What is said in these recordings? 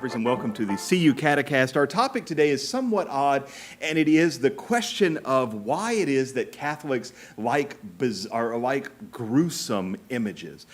Humphries, and welcome to the CU CateCast. Our topic today is somewhat odd, and it is the question of why it is that Catholics like gruesome images.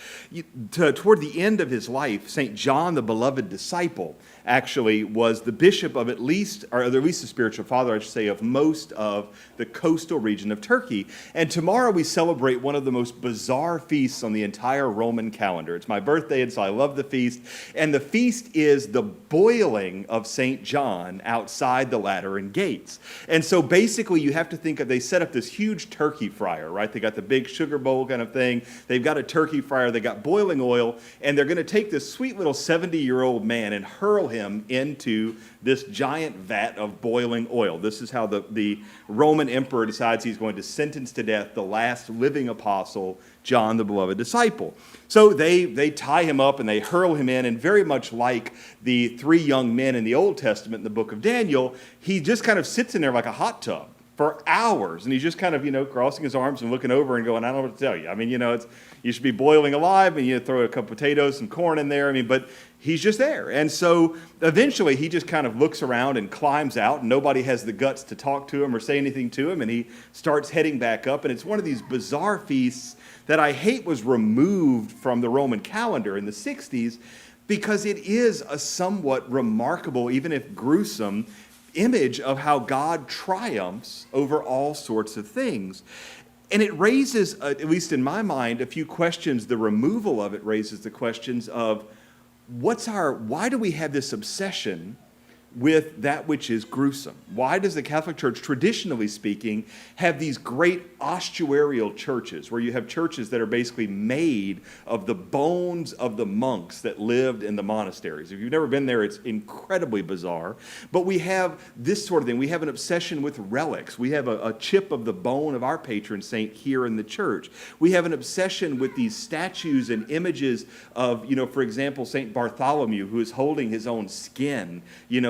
Toward the end of his life, St. John, the beloved disciple, actually was the bishop of at least the spiritual father, I should say, of most of the coastal region of Turkey. And tomorrow we celebrate one of the most bizarre feasts on the entire Roman calendar. It's my birthday, and so I love the feast. And the feast is the boiling of St. John outside the Lateran gates. And so basically you have to think of, they set up this huge turkey fryer, right? They got the big sugar bowl kind of thing. They've got a turkey fryer. They got boiling oil. And they're going to take this sweet little 70-year-old man and hurl him into this giant vat of boiling oil. This is how the Roman emperor decides he's going to sentence to death the last living apostle, John, the beloved disciple. So they tie him up and they hurl him in, and very much like the three young men in the Old Testament in the book of Daniel, he just kind of sits in there like a hot tub for hours, and he's just kind of, crossing his arms and looking over and going, I don't know what to tell you. I mean, you should be boiling alive, and you throw a couple potatoes, some corn in there. But he's just there. And so eventually he just kind of looks around and climbs out, and nobody has the guts to talk to him or say anything to him, and he starts heading back up. And it's one of these bizarre feasts that I hate was removed from the Roman calendar in the 60s, because it is a somewhat remarkable, even if gruesome, image of how God triumphs over all sorts of things. And it raises, at least in my mind, a few questions. The removal of it raises the questions of why do we have this obsession with that which is gruesome? Why does the Catholic Church, traditionally speaking, have these great ossuarial churches, where you have churches that are basically made of the bones of the monks that lived in the monasteries? If you've never been there, it's incredibly bizarre. But we have this sort of thing. We have an obsession with relics. We have a chip of the bone of our patron saint here in the church. We have an obsession with these statues and images of, for example, St. Bartholomew, who is holding his own skin,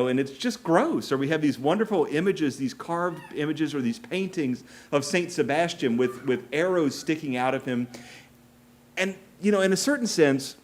and it's just gross. Or we have these wonderful images, these carved images or these paintings of St. Sebastian with arrows sticking out of him. And, in a certain sense,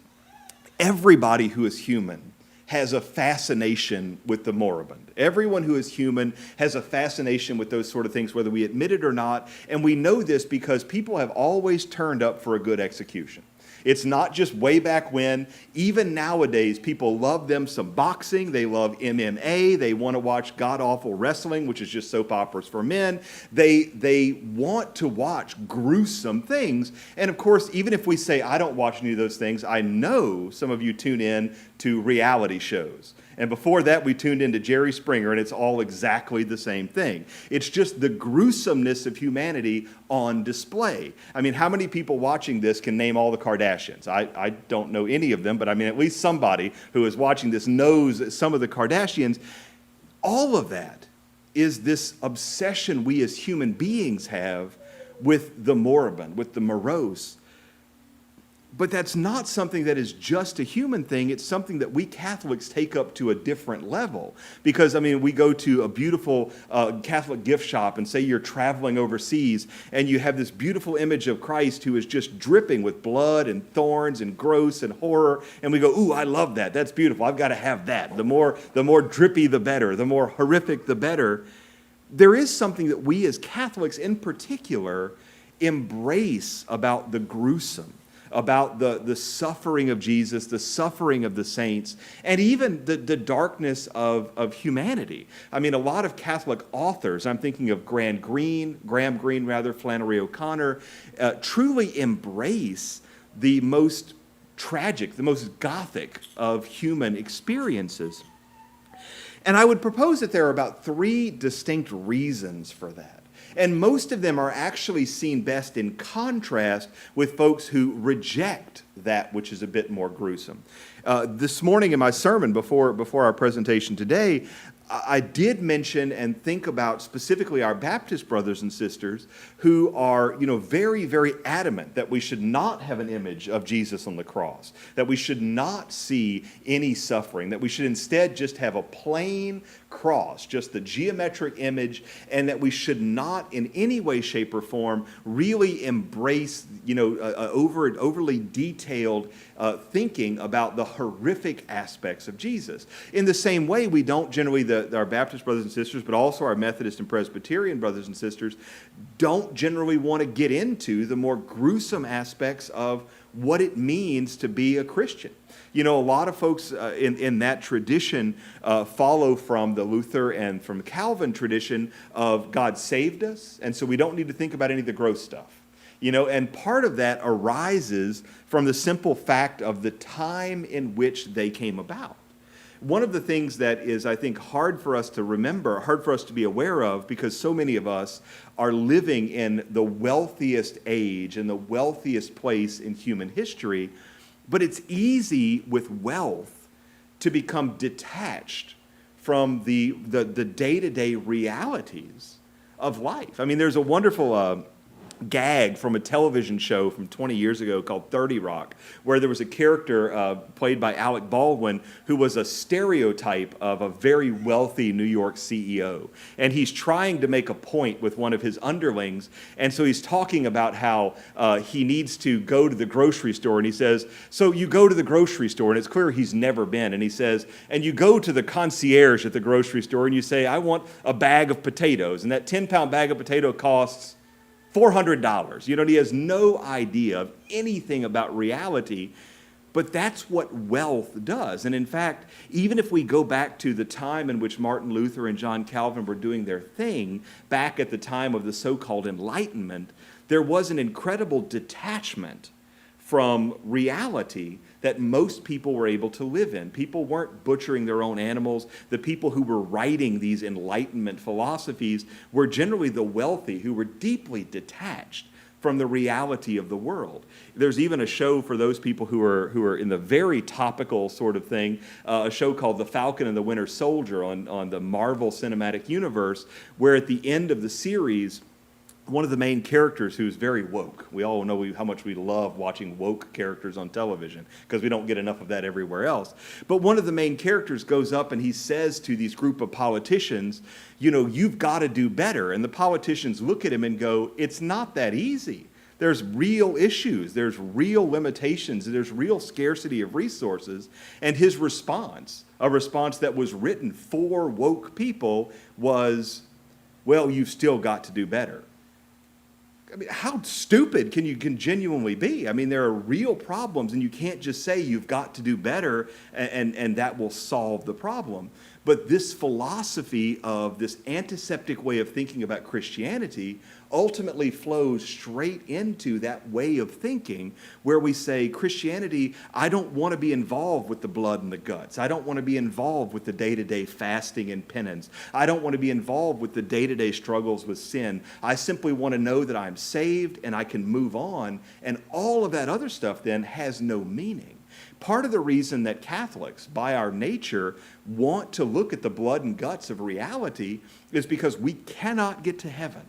everybody who is human has a fascination with the moribund. Everyone who is human has a fascination with those sort of things, whether we admit it or not. And we know this because people have always turned up for a good execution. It's not just way back when. Even nowadays, people love them some boxing. They love MMA. They want to watch god-awful wrestling, which is just soap operas for men. They want to watch gruesome things. And of course, even if we say, I don't watch any of those things, I know some of you tune in to reality shows. And before that, we tuned into Jerry Springer, and it's all exactly the same thing. It's just the gruesomeness of humanity on display. I mean, how many people watching this can name all the Kardashians? I don't know any of them, but I mean, at least somebody who is watching this knows some of the Kardashians. All of that is this obsession we as human beings have with the moribund, with the morose. But that's not something that is just a human thing. It's something that we Catholics take up to a different level. Because, we go to a beautiful Catholic gift shop and say you're traveling overseas, and you have this beautiful image of Christ who is just dripping with blood and thorns and gross and horror. And we go, ooh, I love that. That's beautiful. I've got to have that. The more drippy, the better. The more horrific, the better. There is something that we as Catholics in particular embrace about the gruesome, about the suffering of Jesus, the suffering of the saints, and even the darkness of humanity. A lot of Catholic authors, I'm thinking of Graham Greene, Flannery O'Connor, truly embrace the most tragic, the most gothic of human experiences. And I would propose that there are about 3 distinct reasons for that. And most of them are actually seen best in contrast with folks who reject that which is a bit more gruesome. This morning in my sermon before our presentation today, I did mention and think about specifically our Baptist brothers and sisters who are, very, very adamant that we should not have an image of Jesus on the cross, that we should not see any suffering, that we should instead just have a plain cross, just the geometric image, and that we should not in any way, shape, or form really embrace, overly detailed thinking about the horrific aspects of Jesus. In the same way, we don't generally, our Baptist brothers and sisters, but also our Methodist and Presbyterian brothers and sisters, don't generally want to get into the more gruesome aspects of what it means to be a Christian. A lot of folks in that tradition follow from the Luther and from Calvin tradition of God saved us, and so we don't need to think about any of the gross stuff. And part of that arises from the simple fact of the time in which they came about. One of the things that is, I think, hard for us to remember, hard for us to be aware of, because so many of us are living in the wealthiest age and the wealthiest place in human history, but it's easy with wealth to become detached from the day-to-day realities of life. I mean, there's a wonderful gag from a television show from 20 years ago called 30 Rock, where there was a character played by Alec Baldwin who was a stereotype of a very wealthy New York CEO. And he's trying to make a point with one of his underlings, and so he's talking about how he needs to go to the grocery store, and he says, so you go to the grocery store, and it's clear he's never been, and he says, and you go to the concierge at the grocery store, and you say, I want a bag of potatoes, and that 10-pound bag of potato costs $400. He has no idea of anything about reality, but that's what wealth does. And in fact, even if we go back to the time in which Martin Luther and John Calvin were doing their thing, back at the time of the so-called Enlightenment, there was an incredible detachment from reality that most people were able to live in. People weren't butchering their own animals. The people who were writing these Enlightenment philosophies were generally the wealthy who were deeply detached from the reality of the world. There's even a show for those people who are in the very topical sort of thing, a show called The Falcon and the Winter Soldier on the Marvel Cinematic Universe, where at the end of the series, one of the main characters who's very woke. We all know how much we love watching woke characters on television because we don't get enough of that everywhere else. But one of the main characters goes up and he says to these group of politicians, you've got to do better. And the politicians look at him and go, it's not that easy. There's real issues. There's real limitations. There's real scarcity of resources. And his response, a response that was written for woke people, was, well, you've still got to do better. I mean, how stupid can you genuinely be? I mean, there are real problems, and you can't just say you've got to do better and that will solve the problem. But this philosophy of this antiseptic way of thinking about Christianity ultimately flows straight into that way of thinking where we say, Christianity, I don't want to be involved with the blood and the guts. I don't want to be involved with the day-to-day fasting and penance. I don't want to be involved with the day-to-day struggles with sin. I simply want to know that I'm saved and I can move on. And all of that other stuff then has no meaning. Part of the reason that Catholics, by our nature, want to look at the blood and guts of reality is because we cannot get to heaven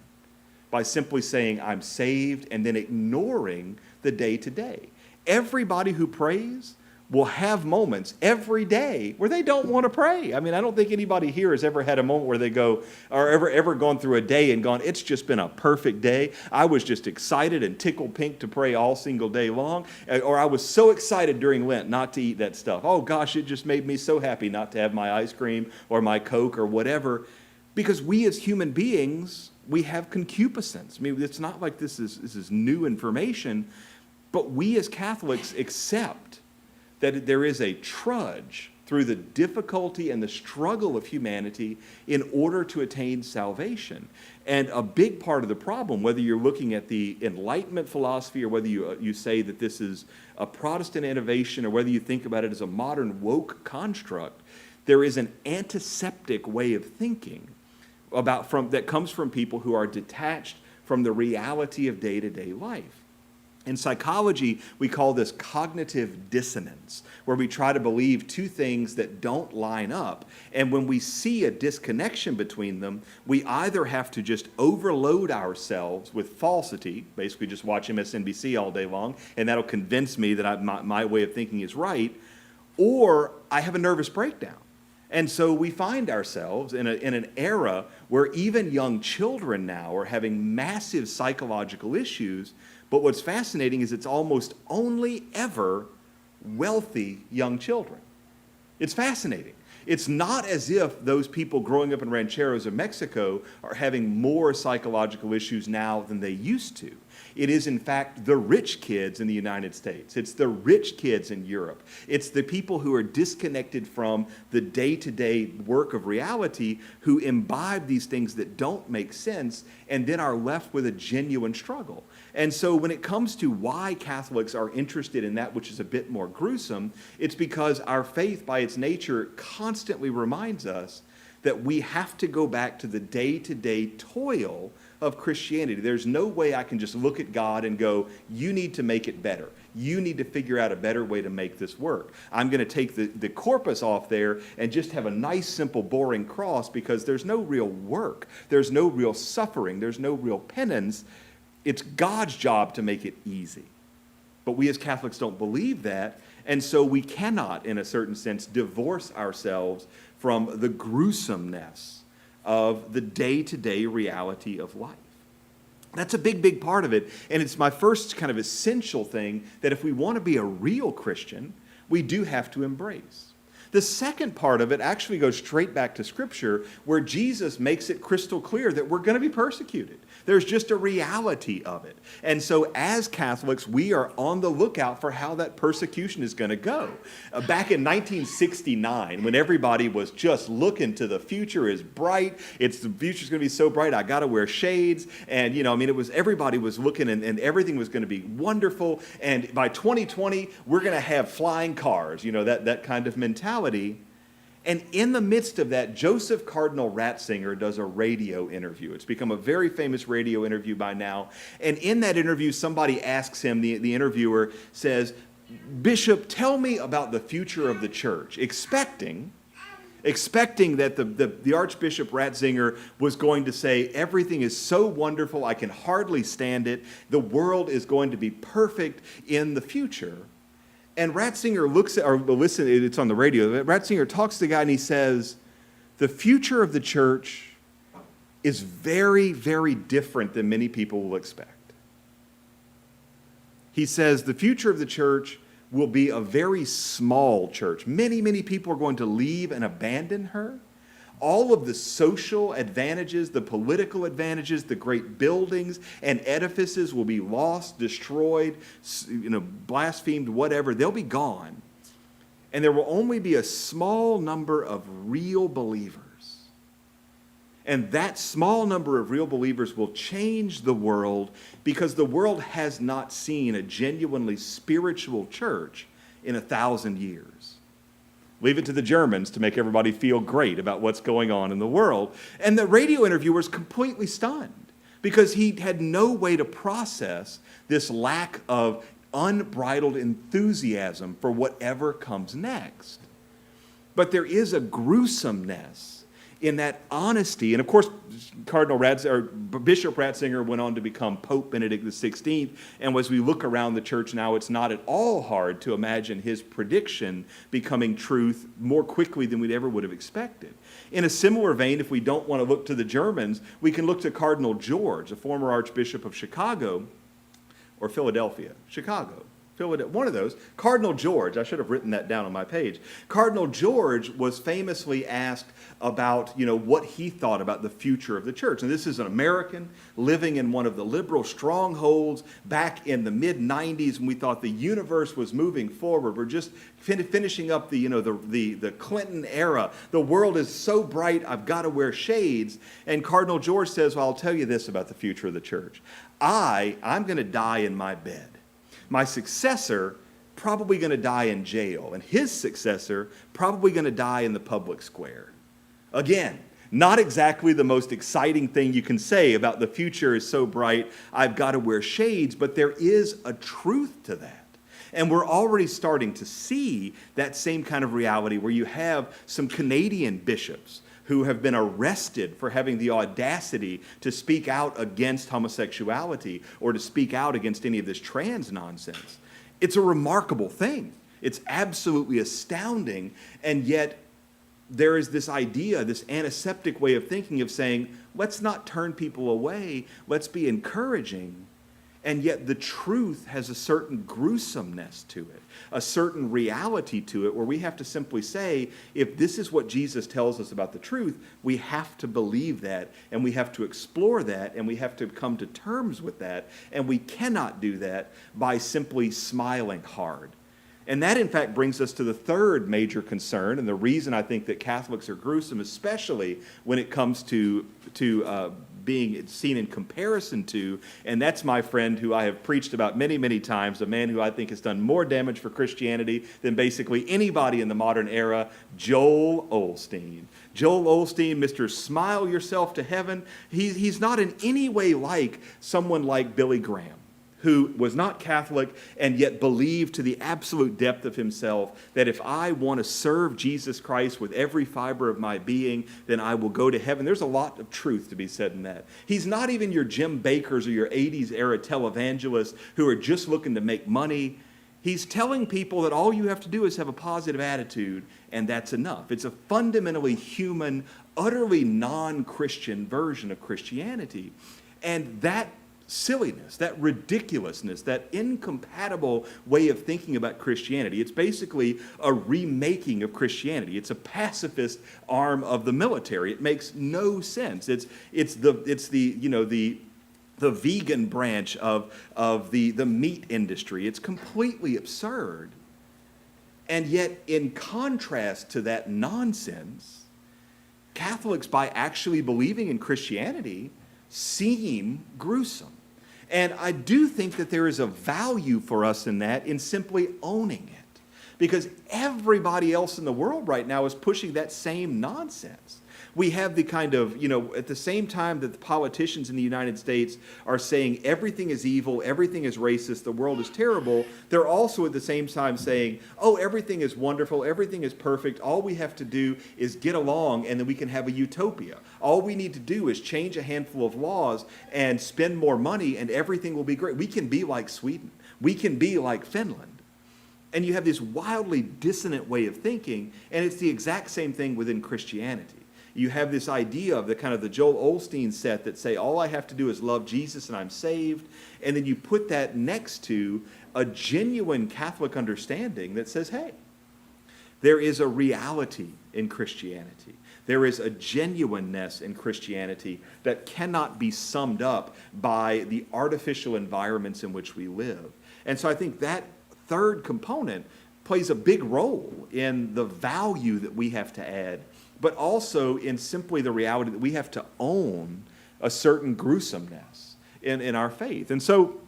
by simply saying, I'm saved, and then ignoring the day-to-day. Everybody who prays will have moments every day where they don't want to pray. I mean, I don't think anybody here has ever had a moment where they go, or ever gone through a day and gone, it's just been a perfect day. I was just excited and tickled pink to pray all single day long. Or I was so excited during Lent not to eat that stuff. Oh gosh, it just made me so happy not to have my ice cream or my Coke or whatever. Because we as human beings, we have concupiscence. I mean, it's not like this is new information, but we as Catholics accept that there is a trudge through the difficulty and the struggle of humanity in order to attain salvation. And a big part of the problem, whether you're looking at the Enlightenment philosophy or whether you say that this is a Protestant innovation or whether you think about it as a modern woke construct, there is an antiseptic way of thinking that comes from people who are detached from the reality of day-to-day life. In psychology, we call this cognitive dissonance, where we try to believe two things that don't line up. And when we see a disconnection between them, we either have to just overload ourselves with falsity, basically just watch MSNBC all day long, and that'll convince me that my way of thinking is right, or I have a nervous breakdown. And so we find ourselves in an era where even young children now are having massive psychological issues. But what's fascinating is it's almost only ever wealthy young children. It's fascinating. It's not as if those people growing up in rancheros of Mexico are having more psychological issues now than they used to. It is, in fact, the rich kids in the United States. It's the rich kids in Europe. It's the people who are disconnected from the day-to-day work of reality who imbibe these things that don't make sense and then are left with a genuine struggle. And so when it comes to why Catholics are interested in that which is a bit more gruesome, it's because our faith, by its nature, constantly reminds us that we have to go back to the day-to-day toil of Christianity. There's no way I can just look at God and go, you need to make it better. You need to figure out a better way to make this work. I'm going to take the corpus off there and just have a nice, simple, boring cross because there's no real work. There's no real suffering. There's no real penance. It's God's job to make it easy. But we as Catholics don't believe that, and so we cannot, in a certain sense, divorce ourselves from the gruesomeness of the day-to-day reality of life. That's a big, big part of it, and it's my first kind of essential thing that if we want to be a real Christian, we do have to embrace. The second part of it actually goes straight back to Scripture, where Jesus makes it crystal clear that we're going to be persecuted. There's just a reality of it. And so as Catholics, we are on the lookout for how that persecution is going to go. Back in 1969, when everybody was just looking to the future is bright, the future's going to be so bright, I got to wear shades. And, everybody was looking and everything was going to be wonderful. And by 2020, we're going to have flying cars, that kind of mentality. And in the midst of that, Joseph Cardinal Ratzinger does a radio interview. It's become a very famous radio interview by now. And in that interview, somebody asks him, the interviewer says, Bishop, tell me about the future of the church, expecting that the Archbishop Ratzinger was going to say, everything is so wonderful, I can hardly stand it. The world is going to be perfect in the future. And Ratzinger listen, it's on the radio. Ratzinger talks to the guy and he says, the future of the church is very, very different than many people will expect. He says the future of the church will be a very small church. Many, many people are going to leave and abandon her. All of the social advantages, the political advantages, the great buildings and edifices will be lost, destroyed, blasphemed, whatever. They'll be gone. And there will only be a small number of real believers. And that small number of real believers will change the world because the world has not seen a genuinely spiritual church in 1,000 years. Leave it to the Germans to make everybody feel great about what's going on in the world. And the radio interviewer is completely stunned because he had no way to process this lack of unbridled enthusiasm for whatever comes next. But there is a gruesomeness in that honesty. And of course, Bishop Ratzinger went on to become Pope Benedict XVI. And as we look around the church now, it's not at all hard to imagine his prediction becoming truth more quickly than we ever would have expected. In a similar vein, if we don't want to look to the Germans, we can look to Cardinal George, a former Archbishop of Chicago, or Philadelphia, Chicago. One of those. Cardinal George, I should have written that down on my page. Cardinal George was famously asked about, what he thought about the future of the church. And this is an American living in one of the liberal strongholds back in the mid-90s when we thought the universe was moving forward. We're just finishing up the Clinton era. The world is so bright, I've got to wear shades. And Cardinal George says, well, I'll tell you this about the future of the church. I'm going to die in my bed. My successor probably going to die in jail, and his successor probably going to die in the public square. Again, not exactly the most exciting thing you can say about the future is so bright, I've got to wear shades, but there is a truth to that. And we're already starting to see that same kind of reality where you have some Canadian bishops who have been arrested for having the audacity to speak out against homosexuality or to speak out against any of this trans nonsense. It's a remarkable thing. It's absolutely astounding, and yet there is this idea, this antiseptic way of thinking of saying, let's not turn people away, let's be encouraging. And yet the truth has a certain gruesomeness to it, a certain reality to it, where we have to simply say, if this is what Jesus tells us about the truth, we have to believe that, and we have to explore that, and we have to come to terms with that, and we cannot do that by simply smiling hard. And that, in fact, brings us to the third major concern, and the reason I think that Catholics are gruesome, especially when it comes to being seen in comparison to, and that's my friend who I have preached about many, many times, a man who I think has done more damage for Christianity than basically anybody in the modern era, Joel Osteen. Joel Osteen, Mr. Smile Yourself to Heaven, he's not in any way like someone like Billy Graham, who was not Catholic and yet believed to the absolute depth of himself that if I want to serve Jesus Christ with every fiber of my being, then I will go to heaven. There's a lot of truth to be said in that. He's not even your Jim Bakkers or your 80s era televangelists who are just looking to make money. He's telling people that all you have to do is have a positive attitude, and that's enough. It's a fundamentally human, utterly non-Christian version of Christianity. And that silliness, that ridiculousness, that incompatible way of thinking about Christianity. It's basically a remaking of Christianity. It's a pacifist arm of the military. It makes no sense. It's the vegan branch of the meat industry. It's completely absurd. And yet, in contrast to that nonsense, Catholics, by actually believing in Christianity, seem gruesome. And I do think that there is a value for us in that, in simply owning it. Because everybody else in the world right now is pushing that same nonsense. We have the kind of, at the same time that the politicians in the United States are saying everything is evil, everything is racist, the world is terrible, they're also at the same time saying, oh, everything is wonderful, everything is perfect, all we have to do is get along and then we can have a utopia. All we need to do is change a handful of laws and spend more money and everything will be great. We can be like Sweden. We can be like Finland. And you have this wildly dissonant way of thinking, and it's the exact same thing within Christianity. You have this idea of the kind of the Joel Osteen set that say, all I have to do is love Jesus and I'm saved. And then you put that next to a genuine Catholic understanding that says, hey, there is a reality in Christianity. There is a genuineness in Christianity that cannot be summed up by the artificial environments in which we live. And so I think that third component plays a big role in the value that we have to add, but also in simply the reality that we have to own a certain gruesomeness in our faith. And so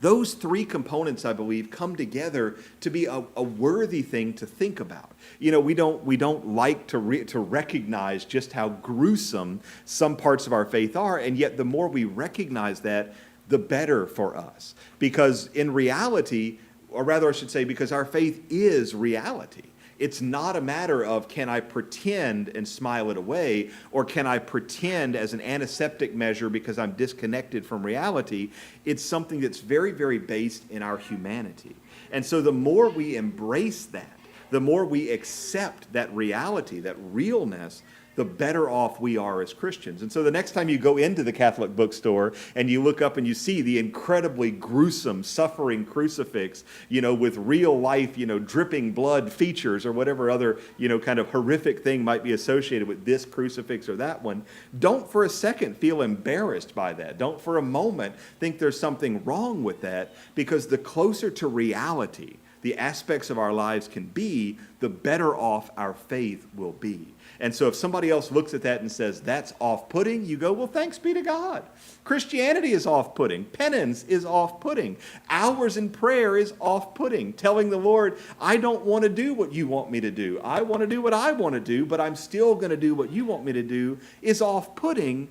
those three components, I believe, come together to be a worthy thing to think about. We don't like to recognize just how gruesome some parts of our faith are, and yet the more we recognize that, the better for us. Because in reality, or rather I should say, because our faith is reality. It's not a matter of can I pretend and smile it away, or can I pretend as an antiseptic measure because I'm disconnected from reality. It's something that's very, very based in our humanity. And so the more we embrace that, the more we accept that reality, that realness, the better off we are as Christians. And so the next time you go into the Catholic bookstore and you look up and you see the incredibly gruesome, suffering crucifix, with real life, dripping blood features or whatever other, kind of horrific thing might be associated with this crucifix or that one, don't for a second feel embarrassed by that. Don't for a moment think there's something wrong with that, because the closer to reality the aspects of our lives can be, the better off our faith will be. And so if somebody else looks at that and says, that's off-putting, you go, well, thanks be to God. Christianity is off-putting. Penance is off-putting. Hours in prayer is off-putting. Telling the Lord, I don't want to do what you want me to do. I want to do what I want to do, but I'm still going to do what you want me to do, is off-putting,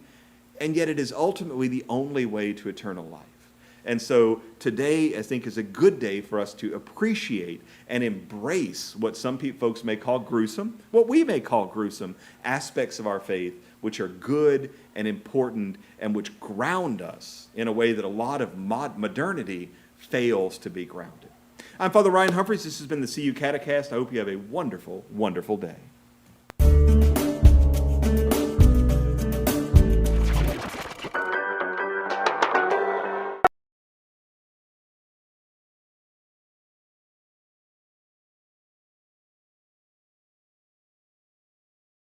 and yet it is ultimately the only way to eternal life. And so today, I think, is a good day for us to appreciate and embrace what some folks may call gruesome, what we may call gruesome, aspects of our faith, which are good and important and which ground us in a way that a lot of modernity fails to be grounded. I'm Father Ryan Humphries. This has been the CU CateCast. I hope you have a wonderful, wonderful day.